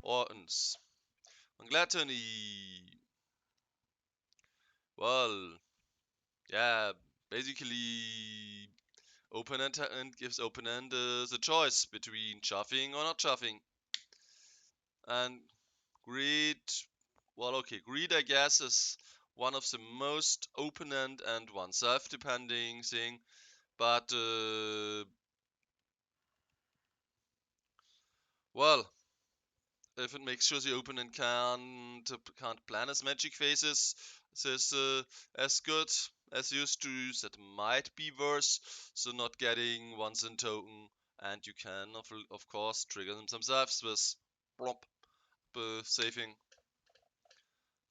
Ortons. On Gluttony. Well, yeah, basically opponent gives opponent the choice between chuffing or not chuffing. And greed, well, okay, greed I guess is one of the most opponent and oneself depending thing, but well, if it makes sure the opponent can't plan his magic phases, this as good as used to, that might be worse. So not getting one in token, and you can of course trigger them themselves with plop saving.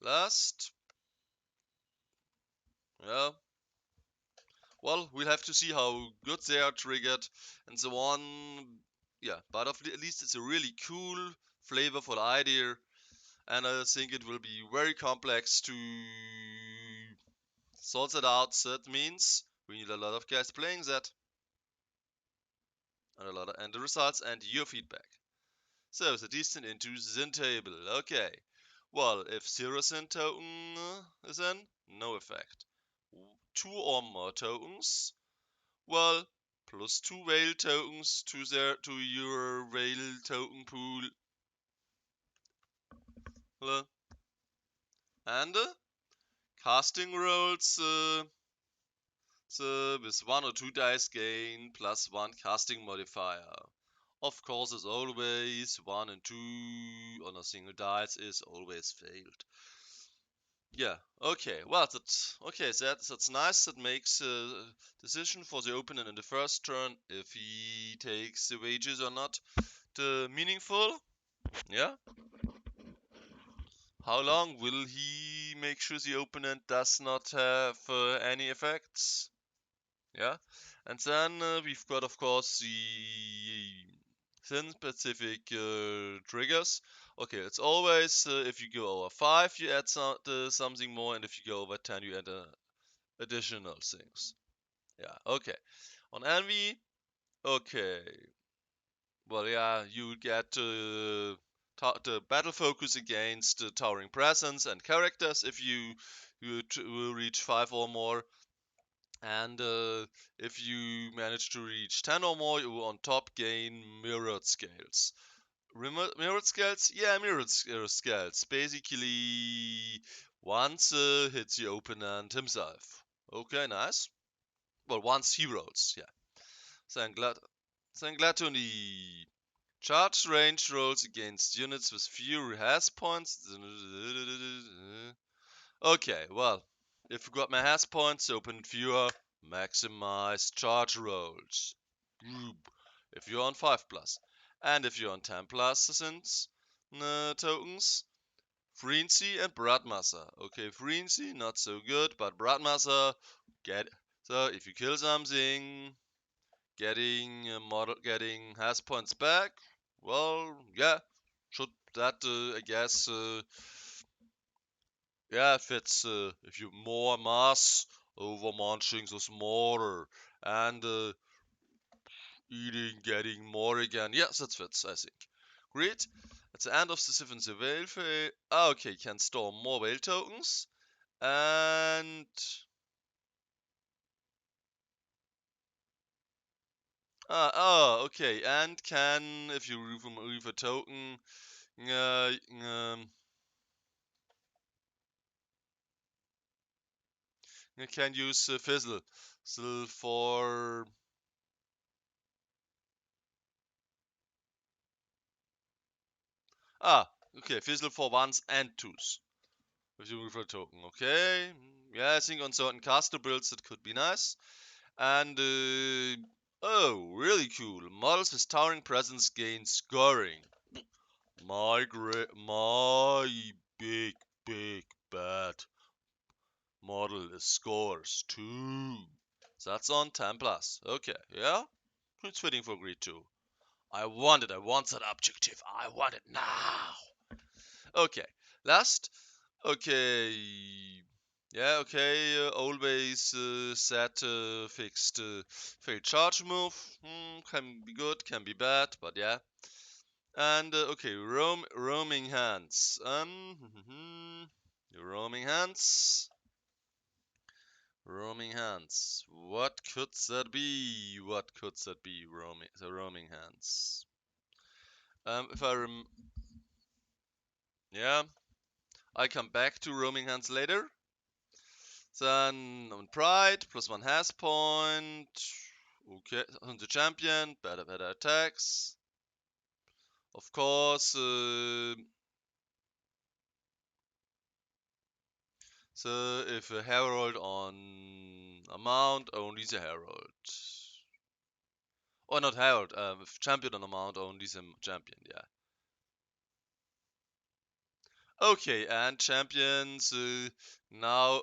Last, yeah. Well, we'll have to see how good they are triggered and so on. Yeah, but at least it's a really cool, flavorful idea, and I think it will be very complex to sort that out. That means we need a lot of guys playing that, and the results and your feedback. So the distance into the Zin table. Okay. Well, if 0 Zin token is in, no effect. 2 or more tokens, well, plus 2 whale tokens to your whale token pool. And casting rolls with 1 or 2 dice gain plus 1 casting modifier. Of course, as always, 1 and 2 on a single dice is always failed. Yeah, okay, well, that's nice. That makes a decision for the opponent in the first turn if he takes the wages or not meaningful. Yeah. How long will he make sure the opponent does not have any effects? Yeah. And then we've got, of course, the thin specific triggers. Okay, it's always if you go over 5, you add something more, and if you go over 10, you add additional things. Yeah, okay. On Envy, okay. Well, yeah, you get the battle focus against Towering Presence and characters if you will reach 5 or more. And if you manage to reach 10 or more, you will on top gain mirrored scales. Mirrored scales? Yeah, mirrored scales. Basically, once hits the opponent himself. Okay, nice. Well, once he rolls, yeah. Gluttony. Charge range rolls against units with fewer has points. Okay, well, if you got my has points, open fewer, maximize charge rolls. If you're on 5 plus. And if you're on 10 plus since tokens, Frenzy and Bradmaster. Okay, Frenzy, not so good, but Bradmaster, so if you kill something, getting has points back. Well, yeah, should that I guess yeah fits if you more mass over munching the smaller and eating getting more again. Yes, that fits I think. Great. At the end of the 7th whale phase, okay, can store more whale tokens and okay, and can if you remove a token uh, um, you can use Fizzle. So for okay, Fizzle for ones and twos. If you move a token, okay. Yeah, I think on certain caster builds it could be nice. And oh, really cool. Models with towering presence gain scoring. My big bad model is scores 2. So that's on 10 plus. Okay, yeah. It's fitting for greed 2. I want it. I want that objective. I want it now. Okay. Last. Okay. Yeah, okay. Always set fixed failed charge move. Can be good, can be bad, but yeah. And okay, roaming hands. Roaming hands. Roaming hands. What could that be? What could that be? Roaming hands. If I yeah, I come back to roaming hands later. Then on pride +1 has point. Okay, on the champion, better attacks. Of course, so if a herald on a mount, only the herald. Or not herald, if champion on a mount, only the champion, yeah. Okay, and champions now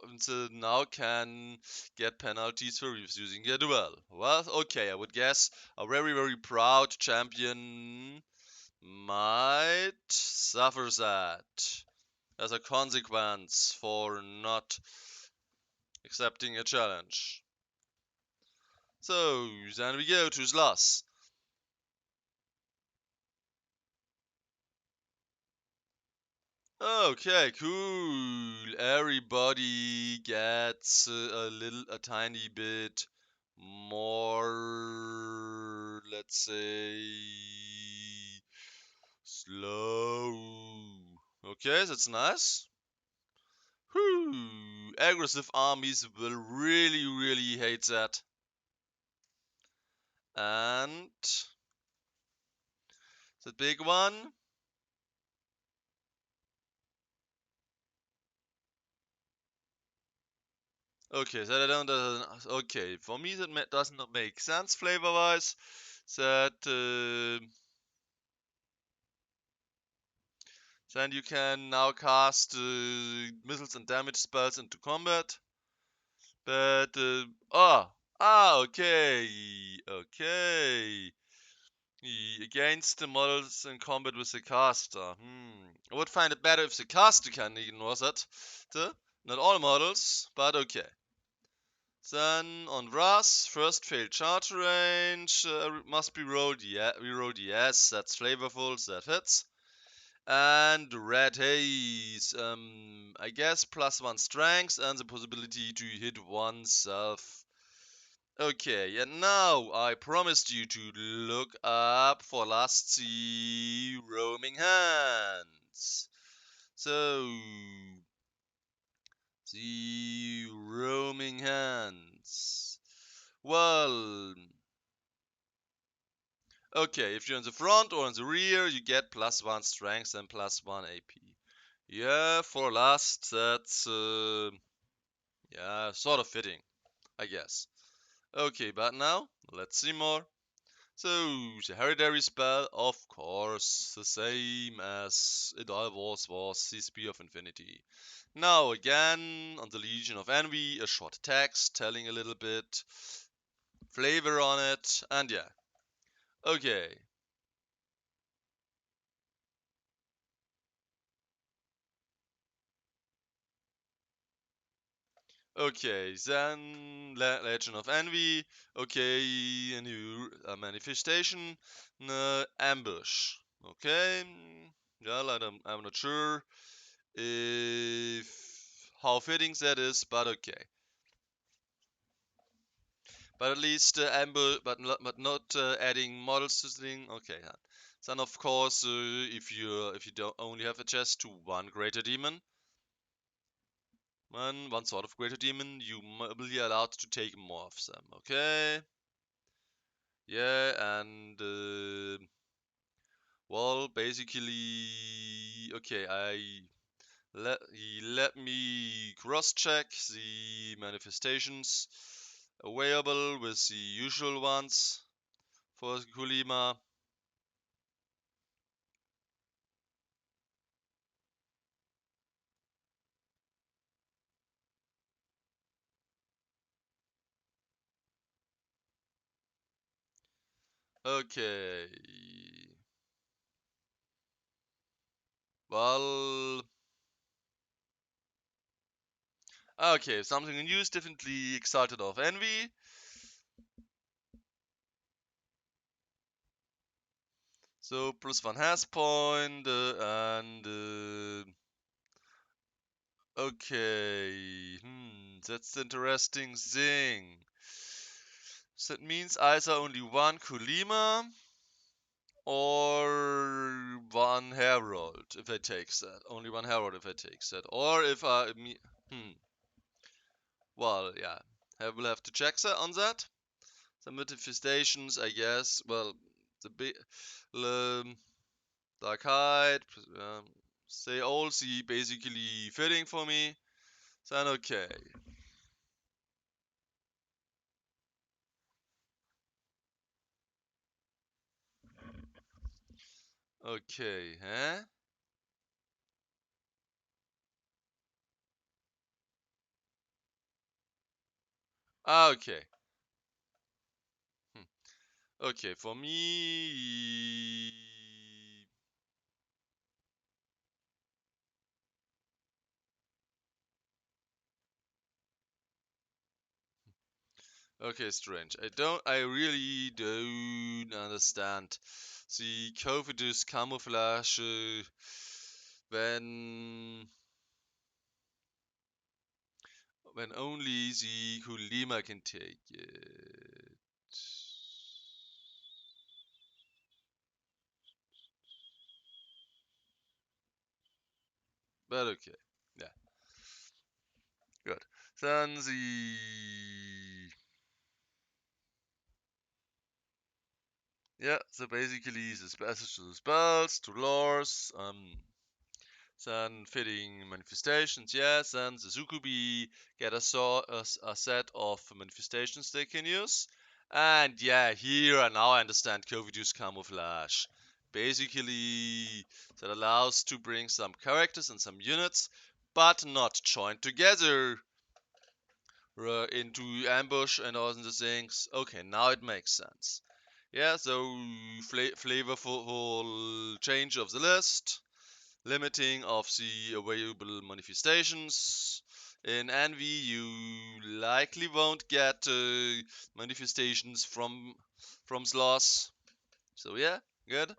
can get penalties for refusing a duel. Well, okay, I would guess a very proud champion might suffer that as a consequence for not accepting a challenge. So then we go to Sloss. Okay, cool. Everybody gets a tiny bit more, let's say, slow. Okay, that's nice. Whew. Aggressive armies will really hate that. And the big one. Okay, that I don't. Okay, for me that does not make sense flavor-wise. That then you can now cast missiles and damage spells into combat. But okay. Against the models in combat with the caster. I would find it better if the caster can ignore that. Not all models, but okay. Then on Ras, first failed charge range must be rolled. Yeah, we rolled yes. That's flavorful. That fits. And Red Haze, I guess +1 strength and the possibility to hit oneself. Okay, and now I promised you to look up for last sea roaming hands. So, the roaming hands. Well, okay, if you're in the front or in the rear, you get +1 strength and +1 AP. Yeah, for last, that's, yeah, sort of fitting, I guess. Okay, but now, let's see more. So, the hereditary spell, of course, the same as it always was, the Spear of Infinity. Now, again, on the Legion of Envy, a short text telling a little bit, flavor on it, and yeah. Okay, okay, then Legend of Envy. Okay, a new manifestation. Ambush. Okay, well, I'm not sure if how fitting that is, but okay. But at least ambush, but not adding models to the thing. Okay, yeah. Then of course, if you don't only have a chest to one greater demon, one sort of greater demon, you will be allowed to take more of them. Okay. Yeah, and well, basically, okay, he let me cross-check the manifestations available with the usual ones for Kulima. Okay. Well, okay, something new is definitely exalted of envy. So +1 has point and okay, that's the interesting thing. So that means either only one Kulima or one Herald if I take that. Only one Herald if I take that. Or if well, yeah. I will have to check that on that. The manifestations, I guess. Well, the big Dark Hide, they all see basically fitting for me. Then okay. Okay, huh? Okay. Hmm. Okay, for me. Okay, strange. I really don't understand the Covidus camouflage when only the Kulima can take it. But okay, yeah, good. Then so basically the spells to lores, then fitting manifestations, yes, then the Zukubi get a set of manifestations they can use. And yeah, here I now understand Covidu's camouflage. Basically, that allows to bring some characters and some units, but not joined together into ambush and all the things. Okay, now it makes sense. Yeah, so flavorful change of the list, limiting of the available manifestations. In Envy, you likely won't get manifestations from sloths. So yeah, good.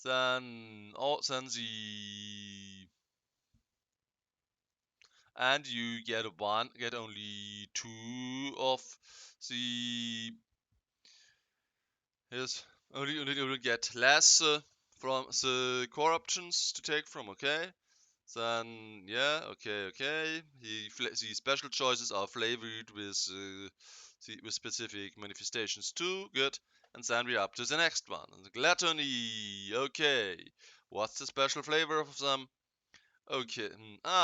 Then the and you get only two of the yes, only get less from the core options to take from. Okay, then yeah, okay. The special choices are flavored with specific manifestations too. Good, and then we're up to the next one. The gluttony. Okay, what's the special flavor of them? Okay,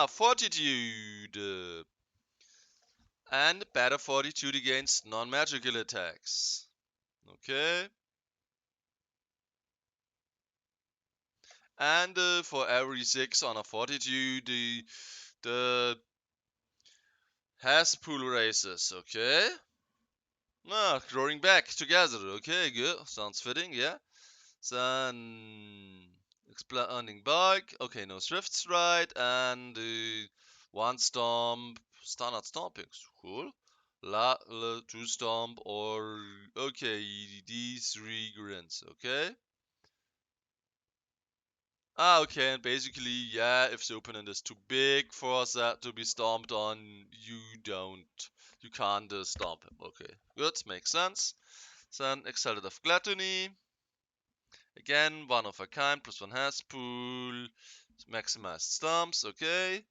fortitude. And better fortitude against non-magical attacks. Okay. And for every 6 on a fortitude, the has pool races. Okay. Growing back together. Okay, good. Sounds fitting, yeah. Then expanding bug. Okay, no thrift stride. And one stomp. Standard stompings. Cool. Two stomp or okay, these three grins. Okay. Okay, and basically, yeah, if the opponent is too big for that to be stomped on, you can't stomp him. Okay, good, makes sense. Then Exalted of Gluttony. Again, one of a kind, plus one has pool. Maximized stomps, okay.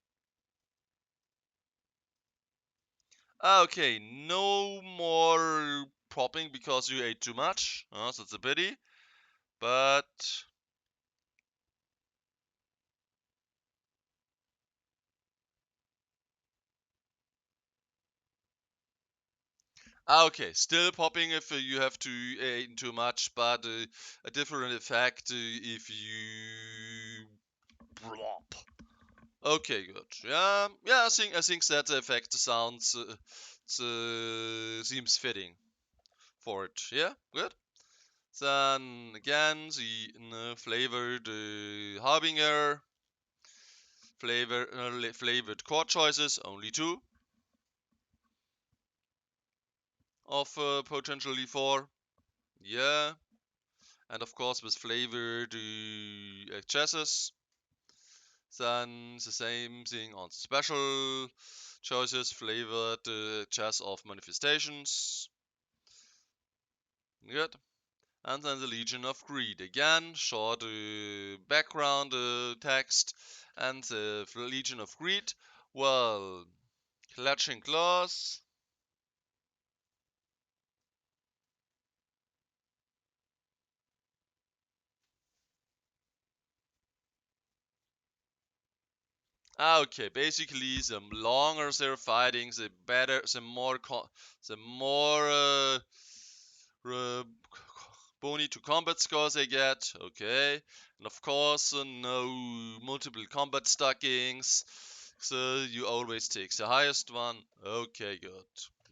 Okay, no more popping because you ate too much. So it's a pity. But okay, still popping if you have to eat too much, but a different effect if you plop. Okay, good. Yeah. I think that effect seems fitting for it. Yeah, good. Then again, the flavored harbinger, flavored core choices, only two of potentially four. Yeah. and of course with flavored chassis. Then the same thing on special choices, flavored chess of manifestations. Good. And then the Legion of Greed. Again, short background text. And the Legion of Greed, well, clutching claws. Okay, basically, the longer they're fighting, the better, the more bony to combat scores they get. Okay, and of course, no multiple combat stockings, so you always take the highest one. Okay, good.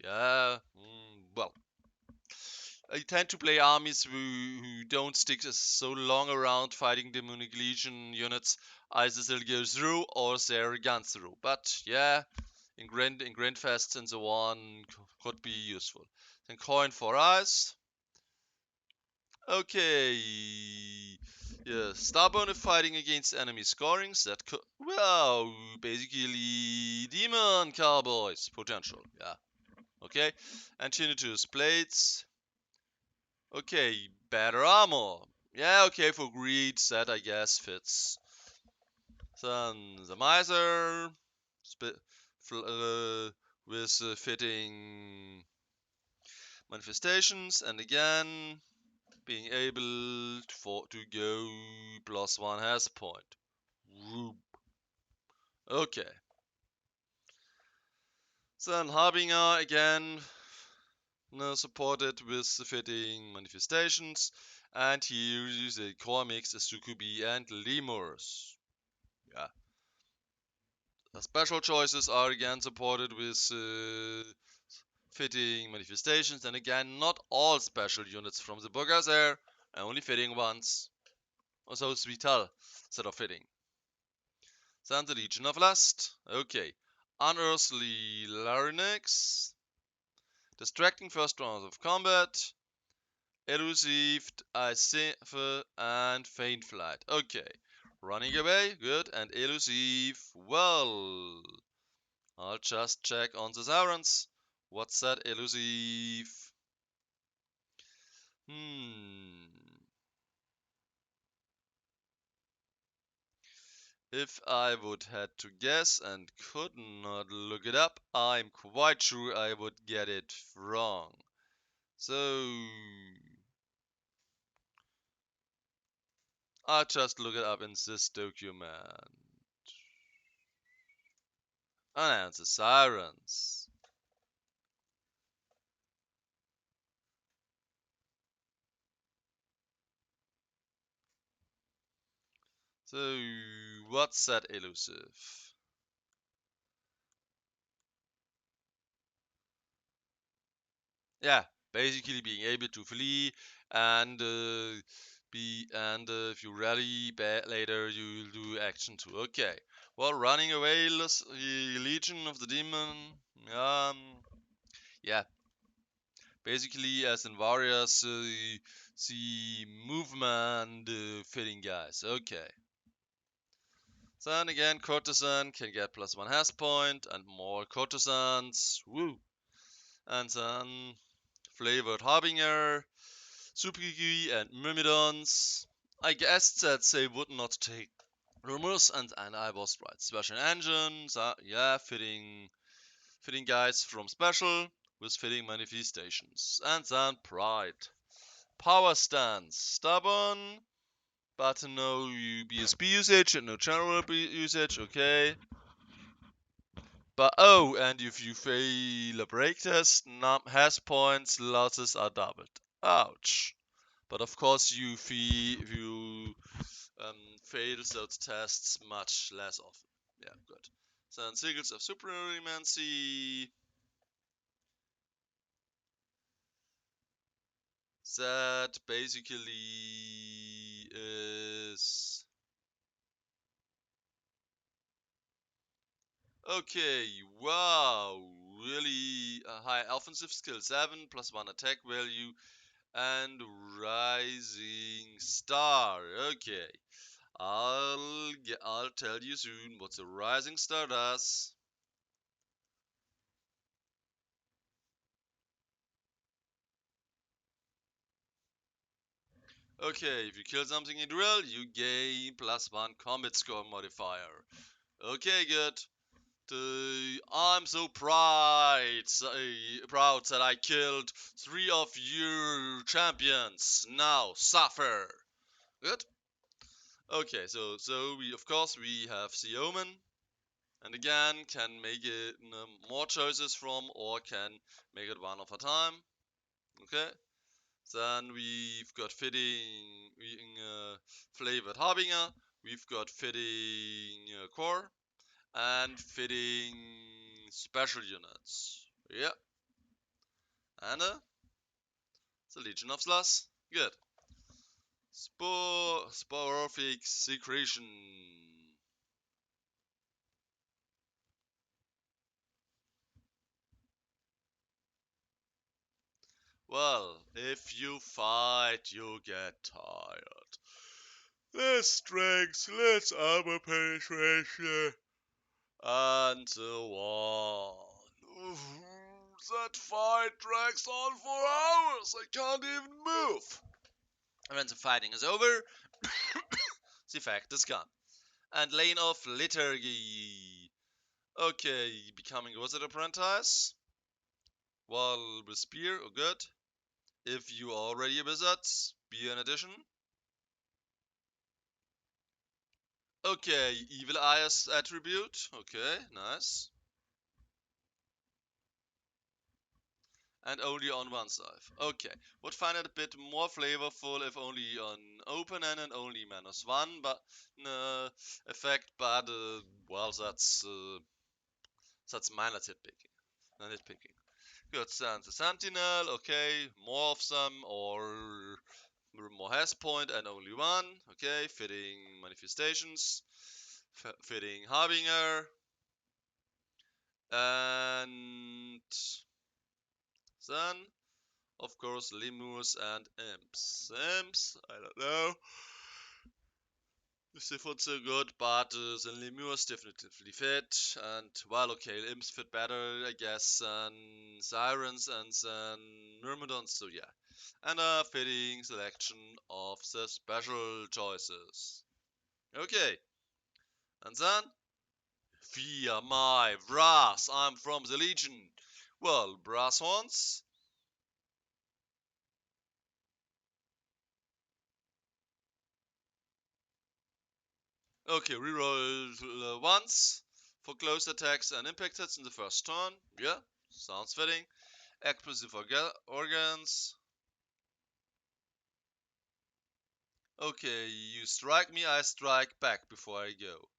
Yeah, well. I tend to play armies who don't stick so long around fighting demonic legion units. Either they'll go through or they're gone through. But yeah, in Grandfests and so on could be useful. Then coin for eyes. Okay. Yeah, stubborn if fighting against enemy scorings. That could, well, basically demon cowboys potential. Yeah. Okay. And tinnitus blades. Okay, better armor. Yeah, okay, for greed, that I guess fits. Then the miser, with fitting manifestations, and again being able to go +1 has point. Okay. Then Harbinger again, supported with the fitting manifestations, and here the core mix is Sukubi and Lemurs. Yeah. The special choices are again supported with fitting manifestations, and again, not all special units from the book are there, only fitting ones. Also, Vital instead of fitting. Then the Legion of Lust. Okay. Unearthly Larynx. Distracting first round of combat. Elusive, Icipher, and Faint Flight. Okay. Running away, good, and elusive, well. I'll just check on the sirens. What's that elusive? If I would had to guess and could not look it up, I'm quite sure I would get it wrong. So I'll just look it up in this document. And the sirens. So what's that elusive? Yeah, basically being able to flee and if you rally later you'll do action too. Okay. Well, running away, Legion of the Demon. Yeah. Basically, as in Warriors, the movement fitting guys. Okay. Then again, courtesan can get +1 has point and more courtesans. Woo. And then flavored harbinger. Supigi and Myrmidons. I guessed that they would not take rumors, and I was right. Special engines, yeah, fitting guys from special with fitting manifestations. And then pride. Power stance, stubborn, but no BSB usage and no general usage, okay. But oh, and if you fail a break test, has points, losses are doubled. Ouch. But of course, you fail those tests much less often. Yeah, good. Then Sigils of Supremacy. That basically is okay. Wow, really high offensive skill 7 +1 attack value and Rising Star. Okay, I'll tell you soon what the Rising Star does. Okay, if you kill something in duel, you gain +1 combat score modifier. Okay, good. I'm so proud that I killed 3 of your champions. Now suffer. Good. Okay, so we of course we have the Omen, and again can make it more choices from, or can make it one of a time. Okay. Then we've got flavored Harbinger. We've got fitting core and fitting special units. Yeah, and the Legion of Slush. Good. Sporific secretion. Well, if you fight, you get tired. Less strength, less armor penetration, and so on. That fight drags on for hours. I can't even move. And when the fighting is over, the effect is gone. And Lane of Liturgy. Okay, becoming a Wizard Apprentice. Well, with Spear, oh good. If you are already a Wizard, be an addition. Okay, Evil Eye's attribute. Okay, nice. And only on one side. Okay, would find it a bit more flavorful if only on open end and only -1, but effect. But well, that's minor nitpicking. Nitpicking. Good, then the Sentinel. Okay, more of them or more has point and only one. Okay, fitting manifestations, fitting Harbinger, and then of course, lemurs and imps. Imps, I don't know if they fit so good, but the lemurs definitely fit. And well, okay, imps fit better, I guess, than sirens and then myrmidons. So yeah, and a fitting selection of the special choices. Okay, and then fear my brass. I'm from the Legion. Well, brass horns. Okay, reroll once for close attacks and impact hits in the first turn. Yeah, sounds fitting. Explosive organs. Okay, you strike me, I strike back before I go.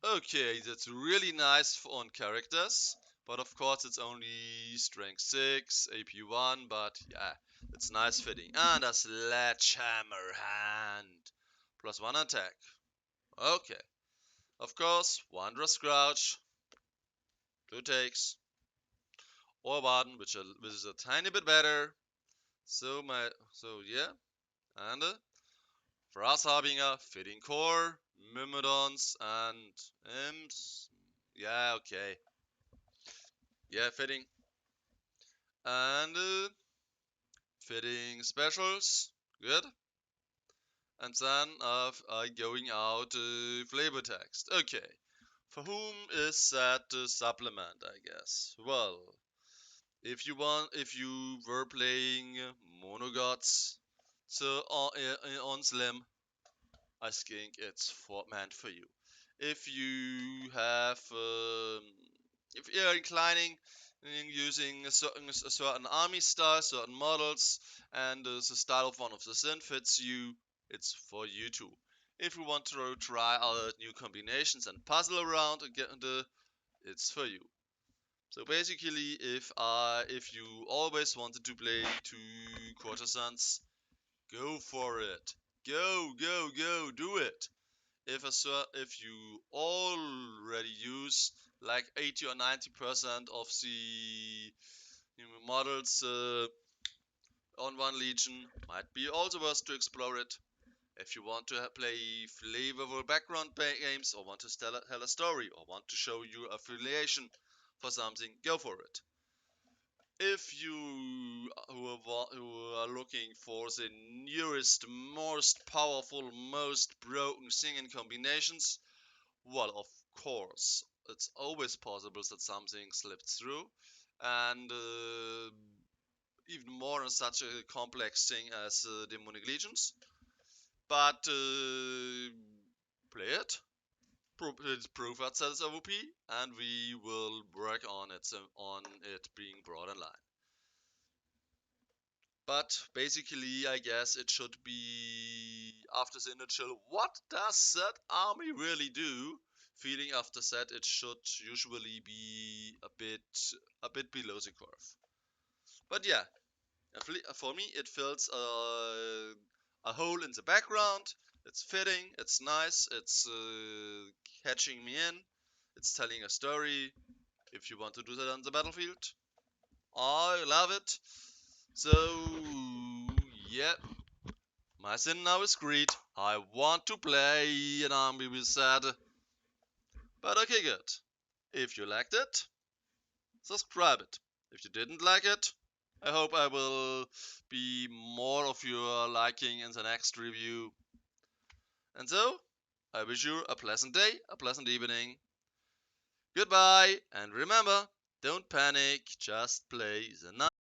Okay, that's really nice on characters, but of course it's only strength 6, AP 1, but yeah, it's nice fitting. And a sledgehammer hand. +1 attack. Okay, of course, Wondrous Crouch, 2 takes. Or one which is a tiny bit better. So yeah, and for us having a fitting core, myrmidons and imps. Yeah, okay. Yeah, fitting. And fitting specials. Good. And then going out flavor text. Okay. For whom is that supplement, I guess? Well, if you were playing Monogods, so on Slim, I think it's meant for you. If you have, if you're inclining in using a certain army style, certain models, and the style of one of the Sin fits you, it's for you too. If you want to try out new combinations and puzzle around again, it's for you. So basically, if you always wanted to play 2 courtesans, go for it. Go, go, go, do it. if you already use like 80 or 90% of the models on one legion, might be also worth to explore it. If you want to play flavorful background games, or want to tell a story, or want to show your affiliation for something, go for it. If you who are looking for the newest, most powerful, most broken singing combinations, well, of course, it's always possible that something slipped through, and even more on such a complex thing as Demonic Legions. But play it, prove that it's OP, and we will work on it being brought online. But basically, I guess it should be after the initial "what does that army really do?" feeling. After that, it should usually be a bit below the curve. But yeah, for me, it fills a hole in the background. It's fitting, it's nice, it's catching me in, it's telling a story. If you want to do that on the battlefield, I love it. So, yeah, my sin now is greed. I want to play an army with that. But okay, good. If you liked it, subscribe it. If you didn't like it, I hope I will be more of your liking in the next review. And so, I wish you a pleasant day, a pleasant evening. Goodbye, and remember, don't panic, just play the night.